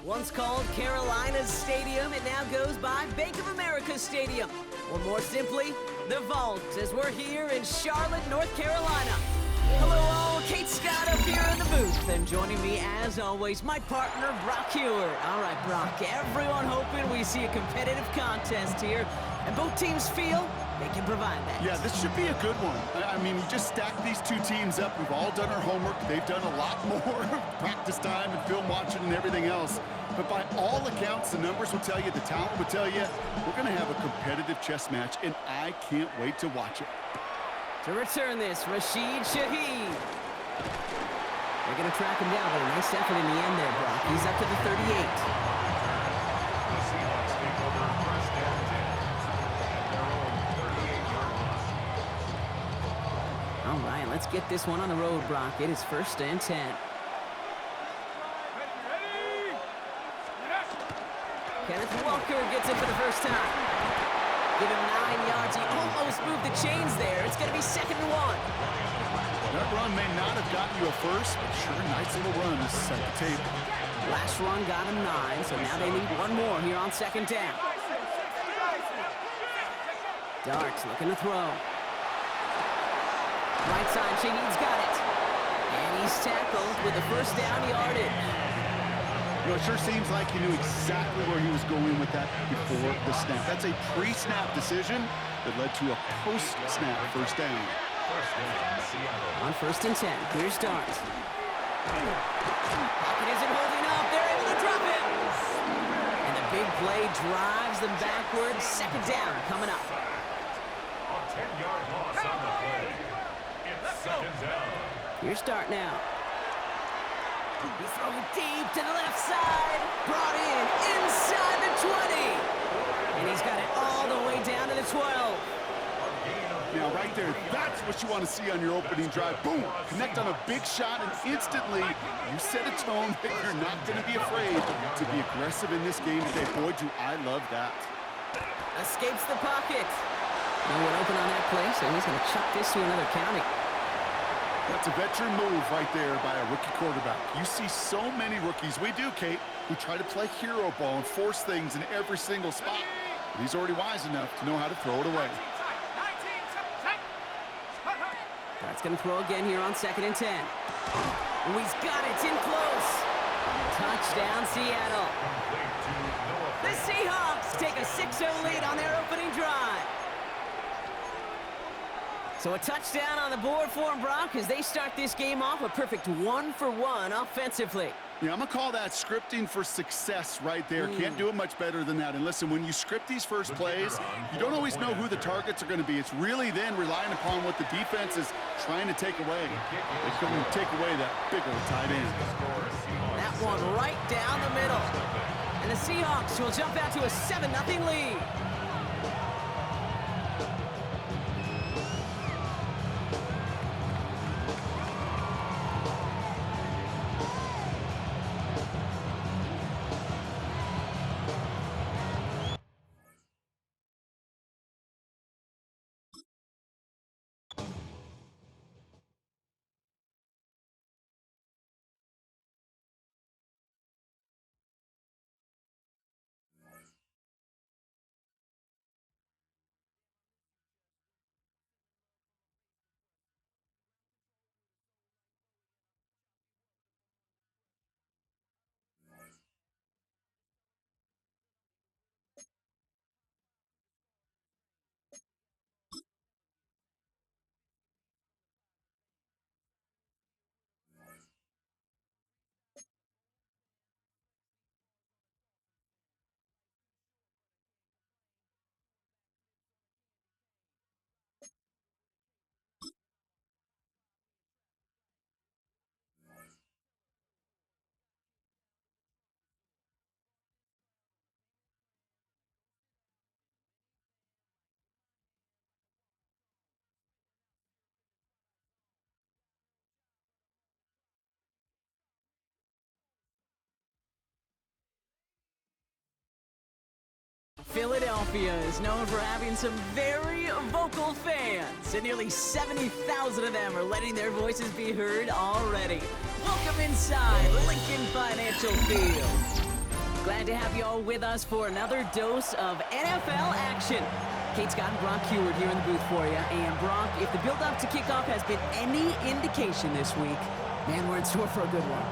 Once called Carolina's Stadium, it now goes by Bank of America Stadium. Or more simply, the Vault, as we're here in Charlotte, North Carolina. Hello all, Kate Scott up here in the booth, and joining me as always, my partner, Brock Hewitt. All right, Brock, everyone hoping we see a competitive contest here, and both teams feel they can provide that. Yeah, this should be a good one. I mean, you just stack these two teams up. We've all done our homework. They've done a lot more practice time and film watching and everything else. But by all accounts, the numbers will tell you, the talent will tell you, we're going to have a competitive chess match, and I can't wait to watch it. To return this, Rashid Shaheed. They're going to track him down, but a nice effort in the end there, Brock. He's up to the 38. All right, let's get this one on the road, Brock. It is 1st and 10. Kenneth Walker gets it for the first time. Give him 9 yards. He almost moved the chains there. It's going to be 2nd and 1. That run may not have gotten you a first, but sure, nice little run to set the table. Last run got him 9, so now they need one more here on 2nd down. Darts looking to throw. Right side, Shaheed's got it. And he's tackled with the 1st down yardage. You know, it sure seems like he knew exactly where he was going with that before the snap. That's a pre-snap decision that led to a post-snap 1st down. On 1st and 10, here's Dart. Pocket isn't holding up. They're able to drop him. And the big play drives them backwards. 2nd down coming up. 10-yard loss on the play. It's 2nd down. Here's Dart now. He's throwing deep to the left side. Brought in inside the 20. And he's got it all the way down to the 12. Now, right there, that's what you want to see on your opening drive. Boom! Connect on a big shot, and instantly you set a tone that you're not going to be afraid to be aggressive in this game today. Boy, do I love that. Escapes the pocket. No one open on that play, so he's going to chuck this to another county. That's a veteran move right there by a rookie quarterback. You see so many rookies, we do, Kate, who try to play hero ball and force things in every single spot. But he's already wise enough to know how to throw it away. That's going to throw again here on 2nd and 10. Oh, he's got it. It's in close. Touchdown, Seattle. The Seahawks take a 6-0 lead on their opening drive. So a touchdown on the board for them, Brock, as they start this game off a perfect 1-for-1 offensively. Yeah, I'm going to call that scripting for success right there. Can't do it much better than that. And listen, when you script these first plays, you don't always know who the targets are going to be. It's really then relying upon what the defense is trying to take away. They couldn't take away that big old tight end. That one right down the middle. And the Seahawks will jump out to a 7-0 lead. Philadelphia is known for having some very vocal fans, and nearly 70,000 of them are letting their voices be heard already. Welcome inside Lincoln Financial Field. Glad to have you all with us for another dose of NFL action. Kate Scott and Brock Heward here in the booth for you. And Brock, if the build-up to kickoff has been any indication this week, man, we're in store for a good one.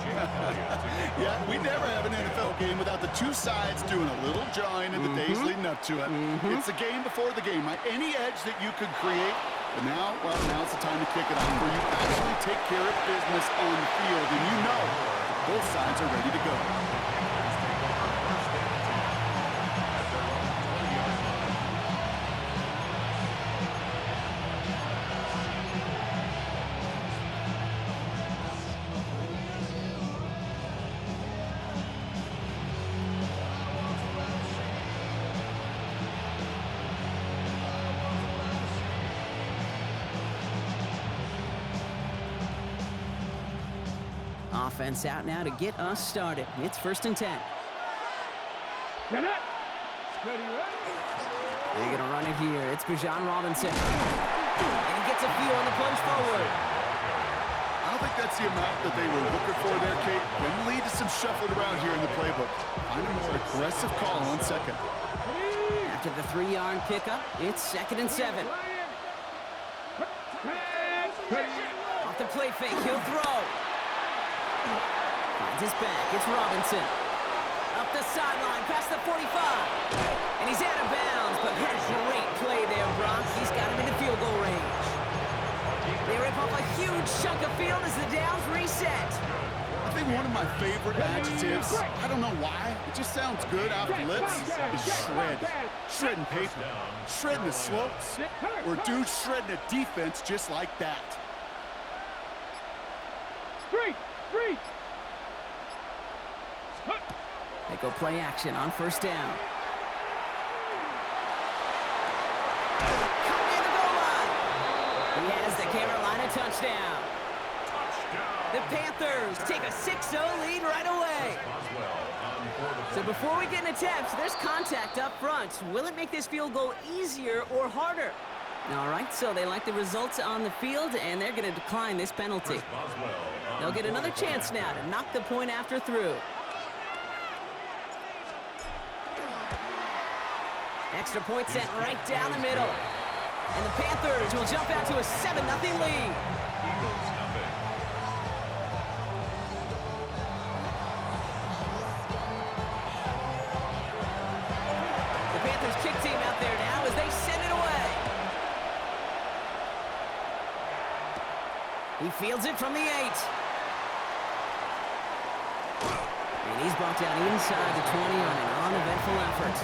Yeah, we never have an NFL game without the two sides doing a little jawing in the days leading up to it. It's the game before the game, right? Any edge that you could create. But now, well, now's the time to kick it off where you actually take care of business on the field, and you know both sides are ready to go. Offense out now to get us started. It's 1st and 10. They're going to run it here. It's Bijan Robinson. And he gets a feel on the plunge forward. I don't think that's the amount that they were looking for there, Kate. Can lead to some shuffling around here in the playbook. Find a more aggressive call on second. After the 3-yard pickup, it's 2nd and 7. Off the play fake, he'll throw. Finds his back, it's Robinson. Up the sideline, past the 45. And he's out of bounds, but what a great play there, Brock. He's got him into field goal range. They rip off a huge chunk of field as the downs reset. I think one of my favorite adjectives, I don't know why, it just sounds good off the lips, is shred. Shredding paper, shredding the slopes, or dude shredding a defense just like that. They go play action on 1st down. Coming in the goal line. He has the Carolina touchdown. The Panthers take a 6-0 lead right away. So before we get into attempts, there's contact up front. Will it make this field goal easier or harder? All right, so they like the results on the field, and they're going to decline this penalty. They'll get another chance now to knock the point after through. Extra point sent right down the middle. And the Panthers will jump out to a 7-0 lead. The Panthers kick team out there now as they send it away. He fields it from the 8. And he's brought down inside the 20 on an uneventful effort.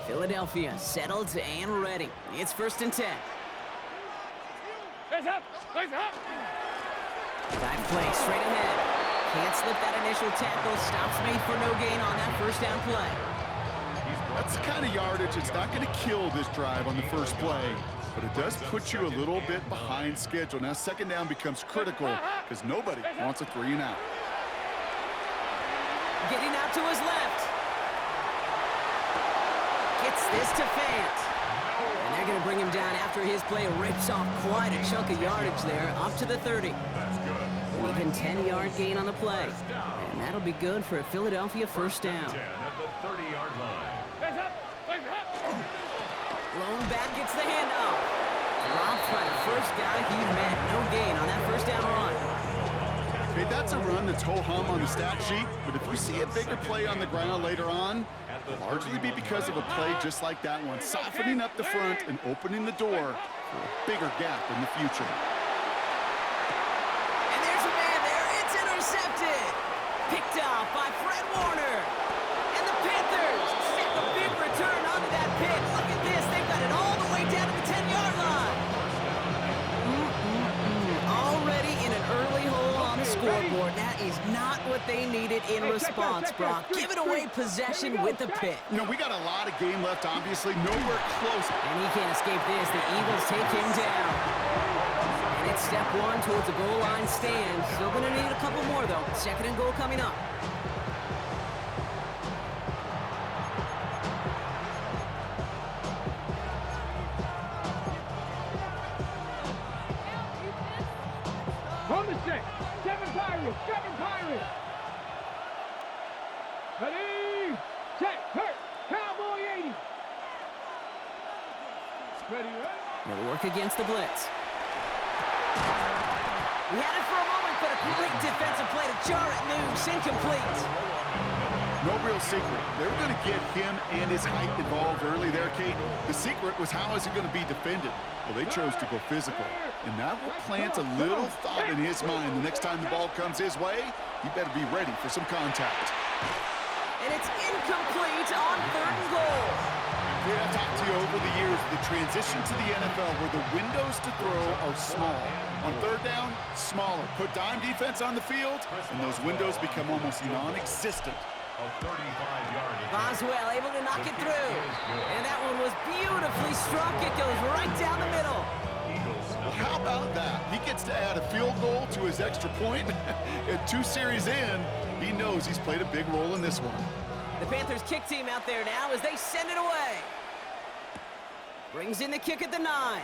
Philadelphia settled and ready. It's 1st and 10. Dive play straight ahead. Can't slip that initial tackle. Stops made for no gain on that 1st down play. That's the kind of yardage it's not going to kill this drive on the first play, but it does put you a little bit behind schedule. Now 2nd down becomes critical because nobody wants a 3 and out. Getting out to his left. Gets this to Fant. And they're going to bring him down after his play rips off quite a chunk of yardage there, up to the 30. An even 10-yard gain on the play. And that'll be good for a Philadelphia 1st down. Lone back gets the handoff. Dropped by the first guy he met. No gain on that 1st down run. Okay, that's a run that's ho-hum on the stat sheet, but if we see a bigger play on the ground later on, it'll largely be because of a play just like that one, softening up the front and opening the door for a bigger gap in the future. And there's a man there. It's intercepted. Picked off by Fred Warner. And the Panthers set a big return onto that pick. Look at this. They've got it all the way down to the 10-yard line. Already in an early hole on the scoreboard. That is not what they needed in response, Brock. Giving away possession with the pick. You know, we got a lot of game left, obviously. Nowhere close. And he can't escape this. The Eagles take him down. And it's step 1 towards a goal line stand. Still going to need a couple more, though. 2nd and goal coming up. Second Pirates. Ready, check, hurt, Cowboy 80. Ready, ready. He'll work against the blitz. He had it for a moment, but a great defensive play to jar it loose. Incomplete. No real secret. They were going to get him and his height involved early there, Kate. The secret was how is he going to be defended? Well, they chose to go physical. And that will plant a little thought in his mind. The next time the ball comes his way, he better be ready for some contact. And it's incomplete on 3rd and goal. Yeah, I've talked to you over the years, the transition to the NFL where the windows to throw are small. On 3rd down, smaller. Put dime defense on the field, and those windows become almost non-existent. Boswell able to knock it through. And that one was beautifully struck. It goes right down the middle. Well, how about that? He gets to add a field goal to his extra point. And 2 series in, he knows he's played a big role in this one. The Panthers kick team out there now as they send it away. Brings in the kick at the 9.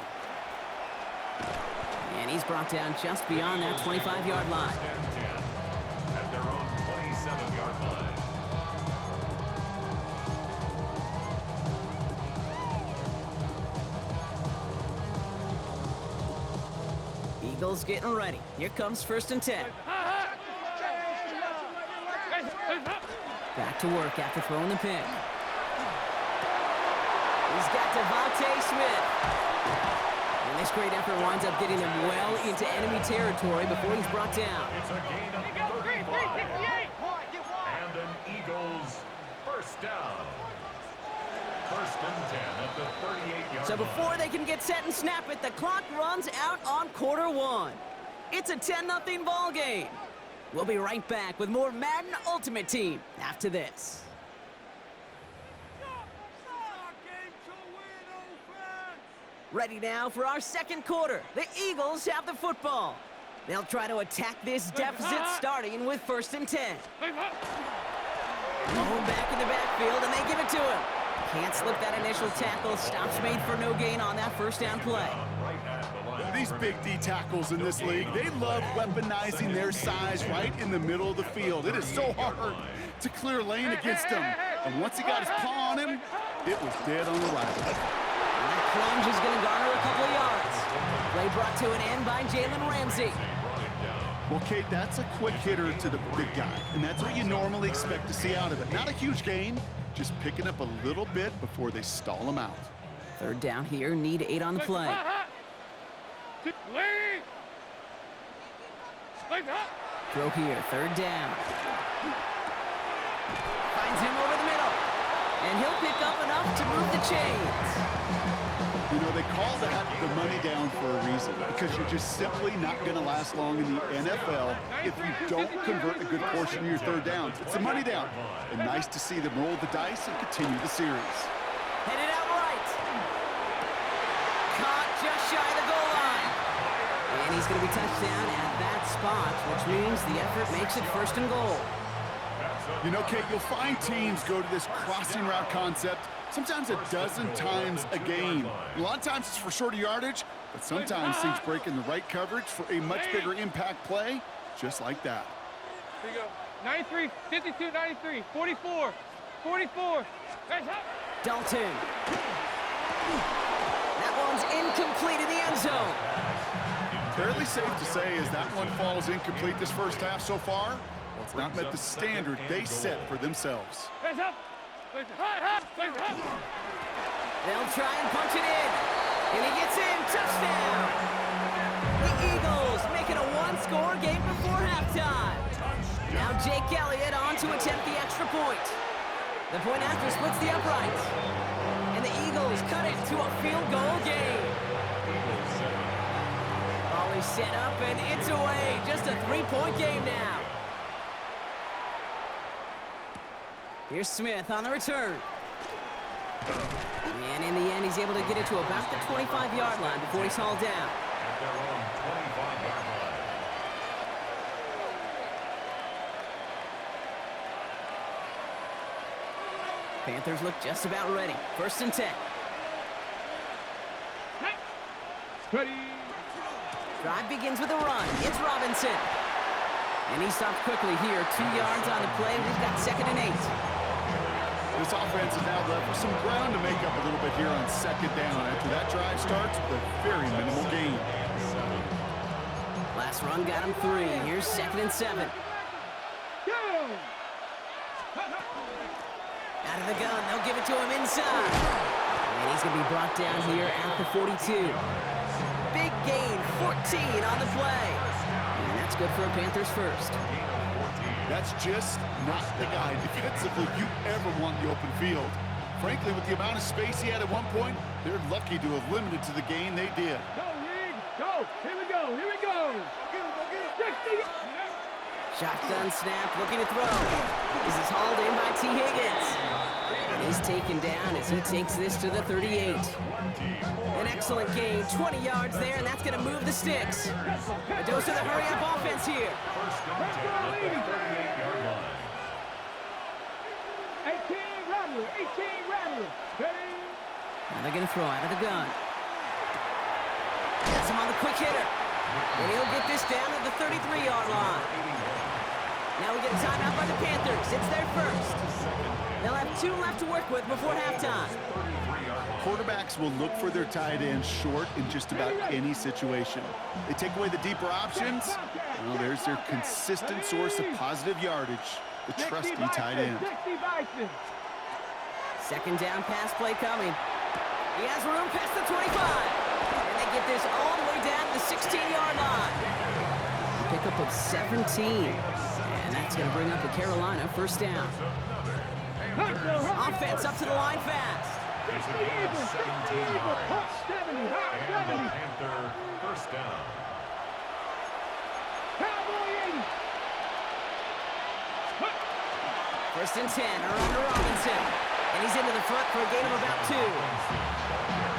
And he's brought down just beyond that 25-yard line. At their own 27-yard line. Eagles getting ready. Here comes 1st and 10. Back to work after throwing the pick. He's got Devontae Smith. And this great effort winds up getting him well into enemy territory before he's brought down. It's a gain of 35. And an Eagles first down. 1st and 10 at the 38-yard So before they can get set and snap it, the clock runs out on quarter 1. It's a 10-0 ball game. We'll be right back with more Madden Ultimate Team after this. Ready now for our 2nd quarter. The Eagles have the football. They'll try to attack this deficit starting with 1st and 10. Home back in the backfield, and they give it to him. Can't slip that initial tackle. Stops made for no gain on that 1st down play. These big D tackles in this league, they love weaponizing their size right in the middle of the field. It is so hard to clear lane against him. And once he got his paw on him, it was dead on arrival. And that plunge is going to garner a couple of yards. Play brought to an end by Jalen Ramsey. Well, Kate, that's a quick hitter to the big guy, and that's what you normally expect to see out of it. Not a huge gain, just picking up a little bit before they stall him out. 3rd down here, need 8 on the play. Throw here, 3rd down. Finds him over the middle. And he'll pick up enough to move the chains. You know, they call that the money down for a reason, because you're just simply not going to last long in the NFL if you don't convert a good portion of your 3rd downs. It's the money down. And nice to see them roll the dice and continue the series. Headed out right. Caught just shy of the goal line. And he's going to be touched down at that spot, which means the effort makes it 1st and goal. You know, Kate, you'll find teams go to this crossing route concept sometimes a dozen times a game. A lot of times it's for shorter yardage, but sometimes teams break in the right coverage for a much bigger impact play, just like that. Here you go. 93, 52, 93, 44, 44. Dalton. That one's incomplete in the end zone. Fairly safe to say as that one falls incomplete this 1st half so far, well, it's not met the standard they set for themselves. They'll try and punch it in. And he gets in. Touchdown. The Eagles make it a 1-score game before halftime. Now Jake Elliott on to attempt the extra point. The point after splits the uprights. And the Eagles cut it to a field goal game. Ball is set up and it's away. Just a 3-point game now. Here's Smith on the return. And in the end, he's able to get it to about the 25-yard line before he's hauled down. At their own 25-yard line. Panthers look just about ready. 1st and 10. Ready. Drive begins with a run. It's Robinson. And he stopped quickly here. 2 yards on the play. We've got 2nd and 8. This offense is now left with some ground to make up a little bit here on 2nd down after that drive starts with a very minimal gain. Last run got him 3. Here's 2nd and 7. Out of the gun, they'll give it to him inside. And he's going to be brought down here at the 42. Big gain, 14 on the play. And that's good for a Panthers first. That's just not the guy defensively you ever want in the open field. Frankly, with the amount of space he had at one point, they're lucky to have limited to the gain they did. Go, Rig! Go! Here we go! Here we go! 60! Shotgun snap, looking to throw. This is hauled in by T. Higgins. And he's taken down as he takes this to the 38. An excellent gain, 20 yards there, and that's going to move the sticks. A dose of the hurry-up offense here. 18 Rattler! 18 Rattler! Now they're going to throw out of the gun. Gets him on the quick hitter. And he'll get this down at the 33-yard line. Now we get a timeout by the Panthers. It's their first. They'll have 2 left to work with before halftime. Quarterbacks will look for their tight ends short in just about any situation. They take away the deeper options. Well, there's their consistent source of positive yardage, the trusty tight end. 2nd down pass play coming. He has room past the 25. And they get this all the way down to the 16-yard line. Pickup of 17. And that's going to bring up the Carolina first down. Offense up to the line fast. It's a gain of 17 yards. And the Panther first down. First and 10, around to Robinson. And he's into the front for a gain of about 2.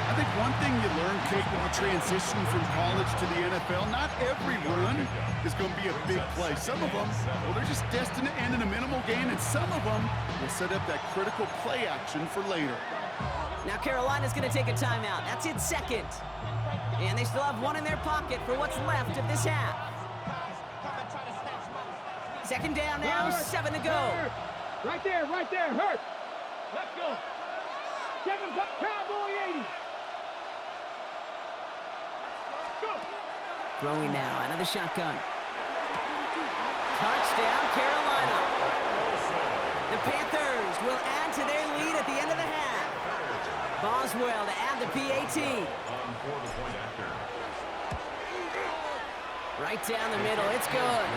I think one thing you learn, Kate, when you transition from college to the NFL, not every run is going to be a big play. Some of them, well, they're just destined to end in a minimal gain, and some of them will set up that critical play action for later. Now Carolina's going to take a timeout. That's in 2nd. And they still have 1 in their pocket for what's left of this half. 2nd down now, 7 to go. Right there, hurt. Let's go. 7's up, Cowboy 80. Go. Throwing now out of the shotgun. Touchdown, Carolina. The Panthers will add to their lead at the end of the half. Boswell to add the PAT. Right down the middle, it's good.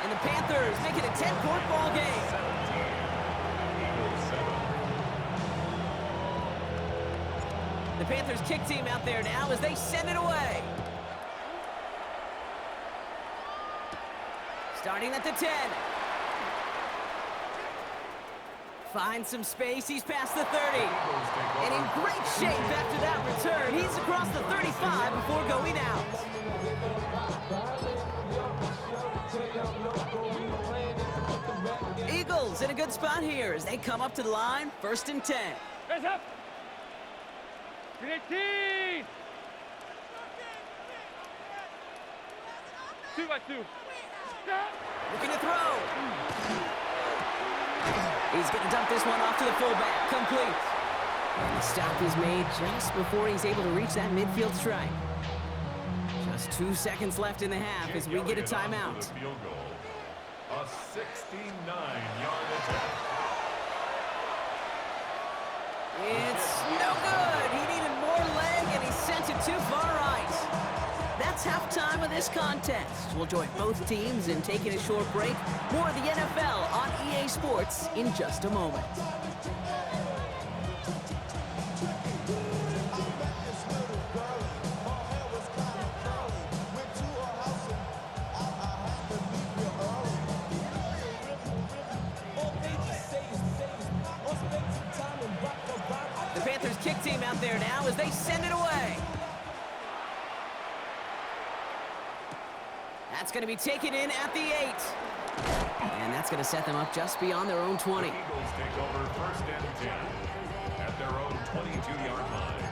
And the Panthers make it a 10-point ball game. The Panthers kick team out there now as they send it away. Starting at the 10. Finds some space, he's past the 30. And in great shape after that return. He's across the 35 before going out. Eagles in a good spot here as they come up to the line, 1st and 10. Hands up. 18. 2-by-2. Looking to throw. He's going to dump this one off to the fullback. Complete. And the stop is made just before he's able to reach that midfield strike. Just 2 seconds left in the half as we get a timeout. A 69-yard attempt. It's no good. He needed more leg, and he sent it too far right. That's halftime of this contest. We'll join both teams in taking a short break. More of the NFL on EA Sports in just a moment. The Panthers kick team out there now as they send it away. That's going to be taken in at the 8. And that's going to set them up just beyond their own 20. The Eagles take over 1st and 10 at their own 22-yard line.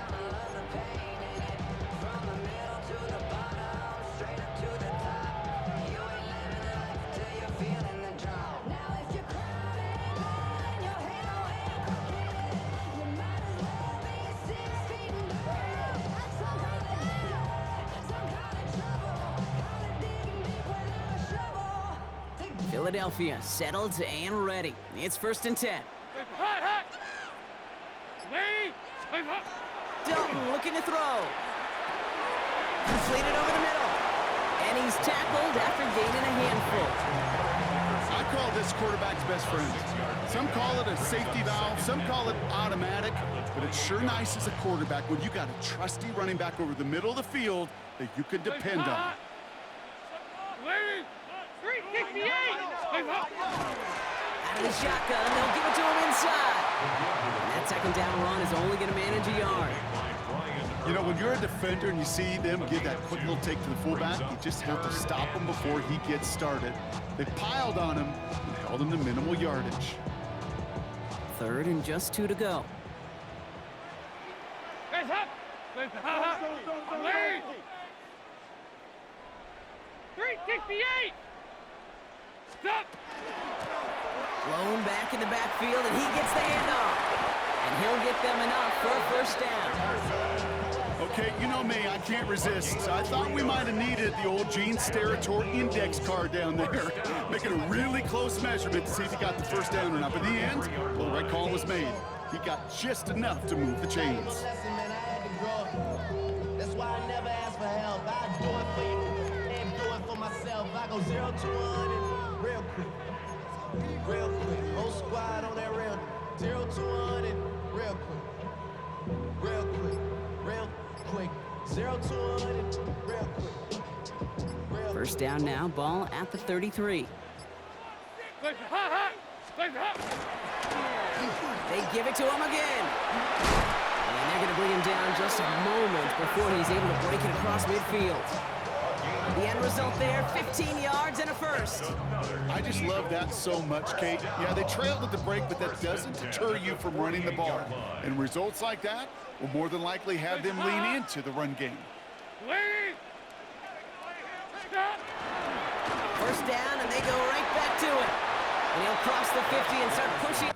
Philadelphia settled and ready. It's 1st and 10. Dalton looking to throw. Completed over the middle. And he's tackled after gaining a handful. I call this quarterback's best friend. Some call it a safety valve, some call it automatic, but it's sure nice as a quarterback when you got a trusty running back over the middle of the field that you can depend on. Out of the shotgun, they'll give it to him inside. And that 2nd down run is only going to manage a yard. You know, when you're a defender and you see them give that quick little take to the fullback, you just have to stop him before he gets started. They piled on him and held him to minimal yardage. 3rd and just 2 to go. Blown back in the backfield, and he gets the handoff. And he'll get them enough for a 1st down. Okay, you know me, I can't resist. I thought we might have needed the old Gene Steratore index card down there, making a really close measurement to see if he got the 1st down or not. But in the end, well, the right call was made. He got just enough to move the chains. That's why I never ask for help. I do it for you and do it for myself. I go 0 to 100 real quick. Real quick. Whole squad on that real 0 to 100 real quick. Real quick. Real quick. 0 to 100 real quick. 1st down now, ball at the 33. They give it to him again. And they're going to bring him down just a moment before he's able to break it across midfield. The end result there, 15 yards and a 1st. I just love that so much, Kate. Yeah, they trailed at the break, but that doesn't deter you from running the ball. And results like that will more than likely have them lean into the run game. 1st down, and they go right back to it. And he'll cross the 50 and start pushing.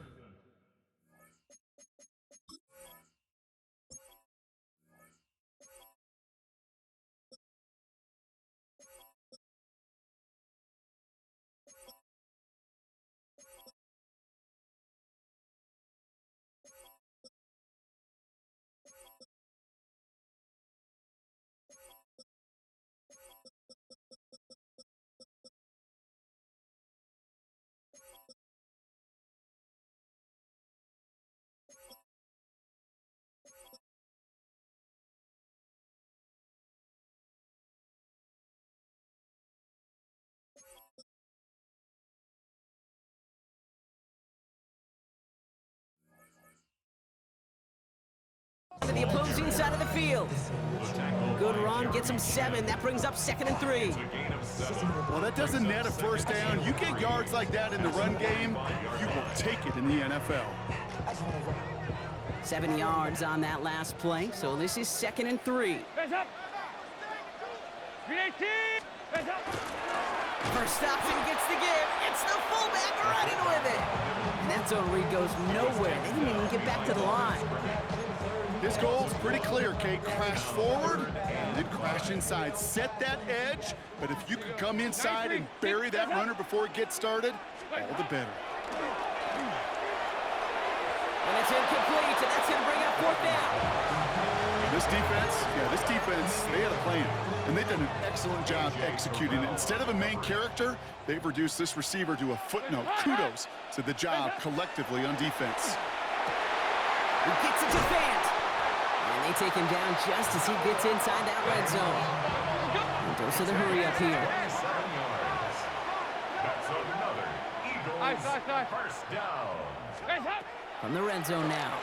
To the opposing side of the field. Good run, gets him 7. That brings up 2nd and 3. Well, that doesn't net a 1st down. You get yards like that in the run game, you will take it in the NFL. 7 yards on that last play, so this is 2nd and 3. First option gets the give. It's the fullback running with it. And that zone read goes nowhere. They didn't even get back to the line. His goal's pretty clear, Kate. Crash forward and then crash inside. Set that edge, but if you could come inside and bury that runner before it gets started, all the better. And it's incomplete, and that's going to bring up 4th down. This defense, they had a plan, and they've done an excellent job executing it. Instead of a main character, they've reduced this receiver to a footnote. Kudos to the job collectively on defense. He gets it to Fant. And they take him down just as he gets inside that red zone. And goes to the hurry up here. That's another Eagles 1st down. From the red zone now.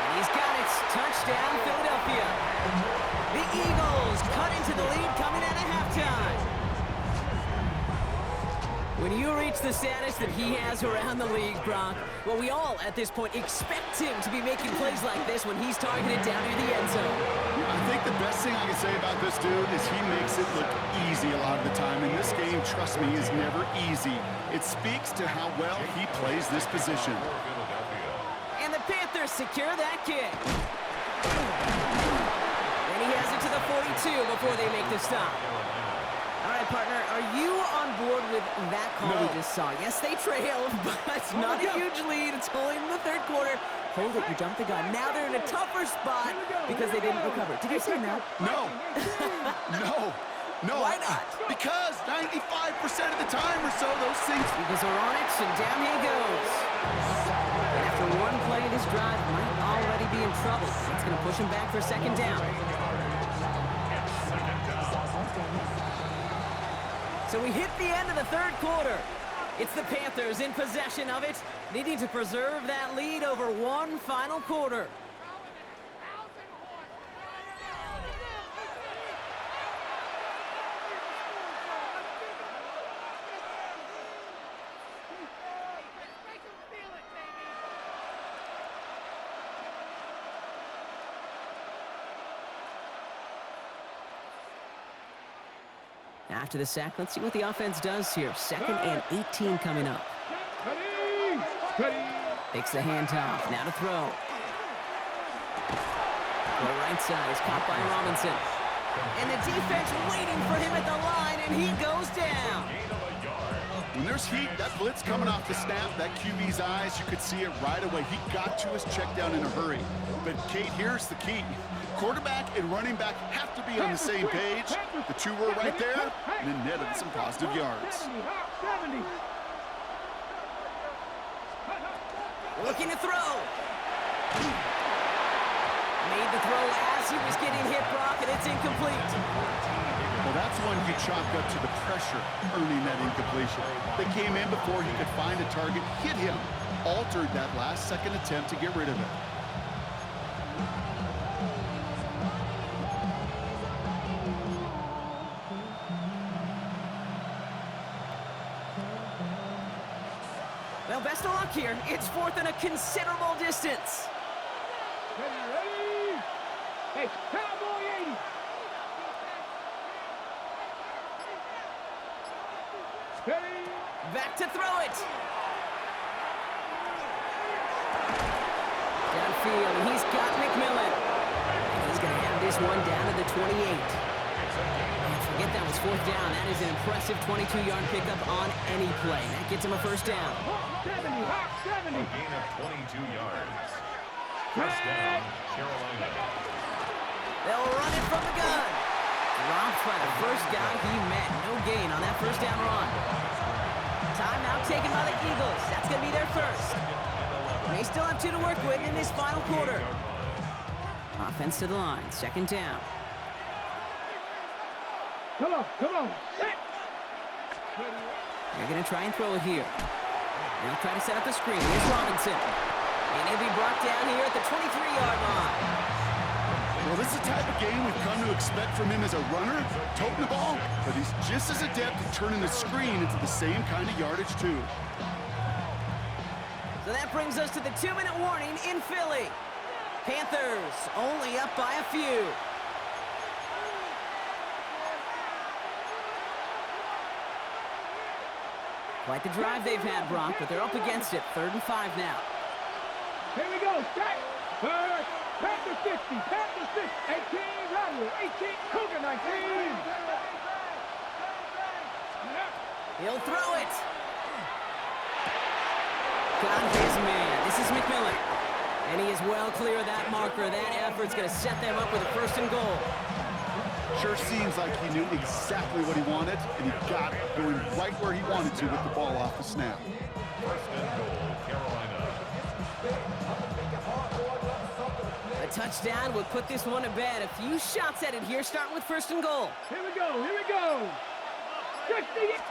And he's got it. Touchdown, Philadelphia. The Eagles cut into the lead coming out of halftime. When you reach the status that he has around the league, Brock, well, we all at this point expect him to be making plays like this when he's targeted down near the end zone. I think the best thing I can say about this dude is he makes it look easy a lot of the time. And this game, trust me, is never easy. It speaks to how well he plays this position. And the Panthers secure that kick. And he has it to the 42 before they make the stop. All right, right, partner. Are you on board with that call we just saw? Yes, they trailed, but it's not a huge lead. It's only in the third quarter. Hold it, you jumped the gun. Now they're in a tougher spot because they didn't recover. Did you say no? No. No. Why not? Because 95% of the time or so, those things... Eagles are on it, and down he goes. And after one play, this drive might already be in trouble. It's going to push him back for second down. So we hit the end of the third quarter. It's the Panthers in possession of it, needing to preserve that lead over one final quarter. After the sack, let's see what the offense does here. 2nd and 18 coming up. Takes the handoff. Now to throw. The right side is caught by Robinson. And the defense waiting for him at the line, and he goes down. When there's heat, that blitz coming off the snap, that QB's eyes, you could see it right away. He got to his check down in a hurry. But, Kate, here's the key. Quarterback and running back have to be on the same page. The two were right there, and it netted some positive yards. Looking to throw. Made the throw as he was getting hit, Brock, and it's incomplete. Well, that's one you chalk up to the pressure earning that incompletion. They came in before he could find a target, hit him, altered that last-second attempt to get rid of it. Well, best of luck here. It's 4th and a considerable distance. Ready? Hey, Cowboy 80. Ready? Back to throw it. Downfield, he's got McMillan. He's going to have this one down to the 28. And forget that was 4th down. That is an impressive 22-yard pickup on any play. That gets him a first down. 70. A gain of 22 yards. First down, Carolina. They'll run it from the gun. Dropped by the first guy he met. No gain on that first down run. Timeout taken by the Eagles. That's going to be their first. They still have 2 to work with in this final quarter. Offense to the line. 2nd down. Come on. Set. They're going to try and throw it here. They'll try to set up the screen. Here's Robinson. And he'll be brought down here at the 23-yard line. Well, this is the type of game we've come to expect from him as a runner, toting the ball, but he's just as adept at turning the screen into the same kind of yardage, too. So that brings us to the 2-minute warning in Philly. Panthers only up by a few. Quite the drive they've had, Brock, but they're up against it. 3rd and 5 now. Here we go. Strike. Panther 50. Panther 6. 18. Rattle. 18. Cougar 19. He'll throw it. Got his man. This is McMillan. And he is well clear of that marker. That effort's going to set them up with a 1st and goal. Sure seems like he knew exactly what he wanted, and he got it, going right where he wanted to with the ball off the snap. 1st and goal, Carolina. A touchdown would put this one to bed. A few shots at it here, starting with 1st and goal. Here we go.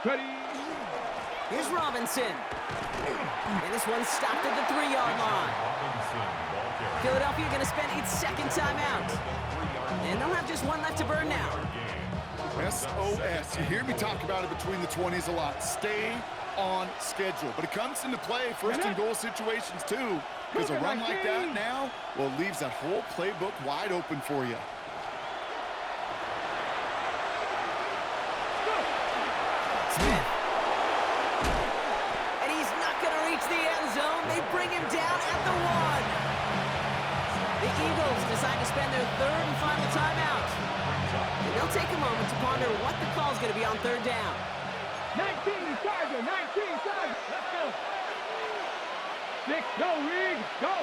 Ready. Here's Robinson. And this one's stopped at the 3-yard line. Philadelphia going to spend its 2nd timeout. And they'll have just one left to burn now. SOS. You hear me talk about it between the 20s a lot. Stay on schedule. But it comes into play 1st and goal situations, too. Because a run like that now, well, it leaves that whole playbook wide open for you. Smith. And he's not going to reach the end zone. They bring him down at the 1. The Eagles decide to spend their 3rd and final timeout. they'll take a moment to ponder what the call's going to be on third down. 19 Tiger, 19 Tiger. Let's go. 6, go, Reed, go.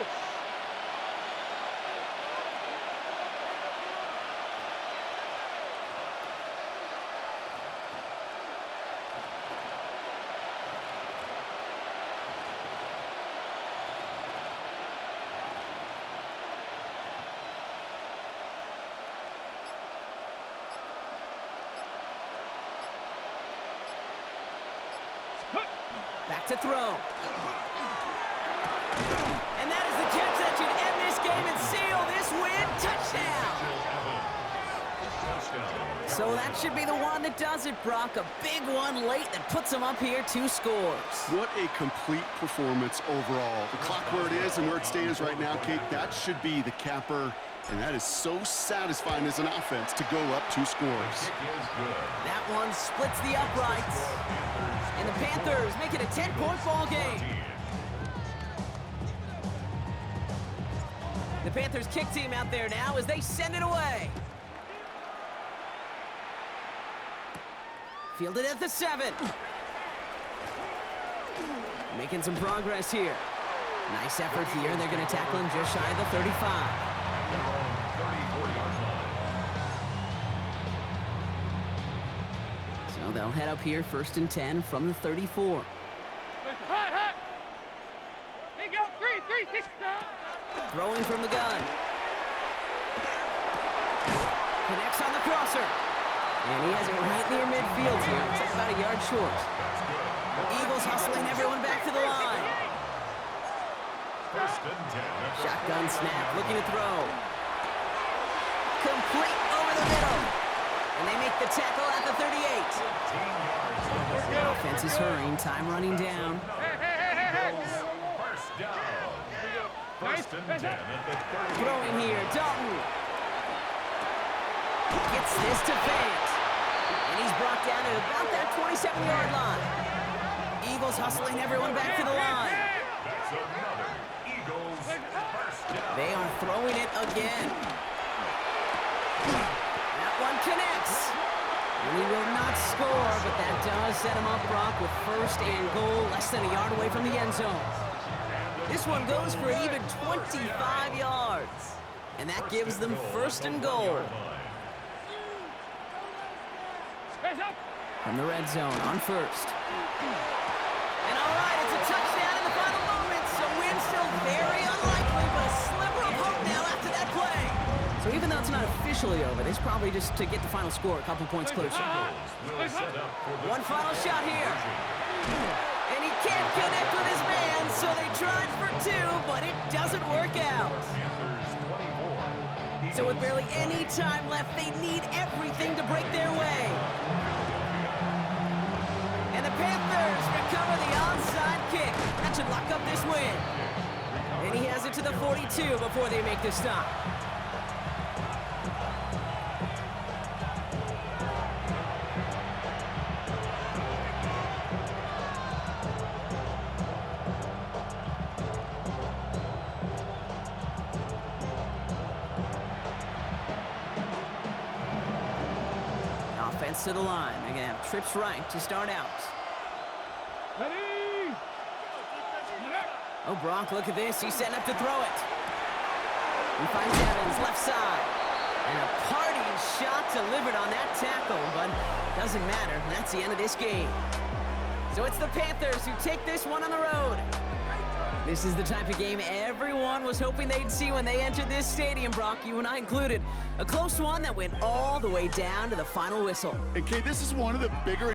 Back to throw. And that is the catch that should end this game and seal this win. Touchdown! So that should be the one that does it, Brock. A big one late that puts them up here 2 scores. What a complete performance overall. The clock where it is and where it stands right now, Kate, that should be the capper. And that is so satisfying as an offense to go up 2 scores. That one splits the uprights. And the Panthers make it a 10-point ball game. The Panthers kick team out there now as they send it away. Fielded at the 7. Making some progress here. Nice effort here. They're going to tackle him just shy of the 35. So they'll head up here 1st and 10 from the 34. Hot. Here you go, 3, 6, Throwing from the gun. Connects on the crosser. And he has it right near midfield here. It's about a yard short. Eagles hustling everyone back to the line. 1st and 10. Shotgun snap, looking to throw. Complete over the middle. And they make the tackle at the 38. The offense is hurrying, time running down. 1st down. 1st and 10 at the 38. Throwing here, Dalton. Gets this to Fant. And he's brought down at about that 27-yard line. Eagles hustling everyone back to the line. That's another Eagles 1st down. They are throwing it again. That one connects. And he will not score, but that does set him up, Brock, with 1st and goal, less than a yard away from the end zone. This one goes for an even 25 yards. And that gives them 1st and goal. From the red zone on 1st. And all right, it's a touchdown in the final moments. A win still very unlikely, but a sliver of hope now after that play. So even though it's not officially over, this probably just to get the final score a couple points closer. One final shot here. And he can't connect with his man, so they tried for 2, but it doesn't work out. So with barely any time left, they need everything to break their way. And the Panthers recover the onside kick. That should lock up this win. And he has it to the 42 before they make the stop. Offense to the line. They're going to have trips right to start out. Ready? Oh, Brock, look at this. He's setting up to throw it. He finds Evans, left side. And a party shot delivered on that tackle, but doesn't matter. That's the end of this game. So it's the Panthers who take this one on the road. This is the type of game everyone was hoping they'd see when they entered this stadium, Brock, you and I included. A close one that went all the way down to the final whistle. And Kate, this is one of the bigger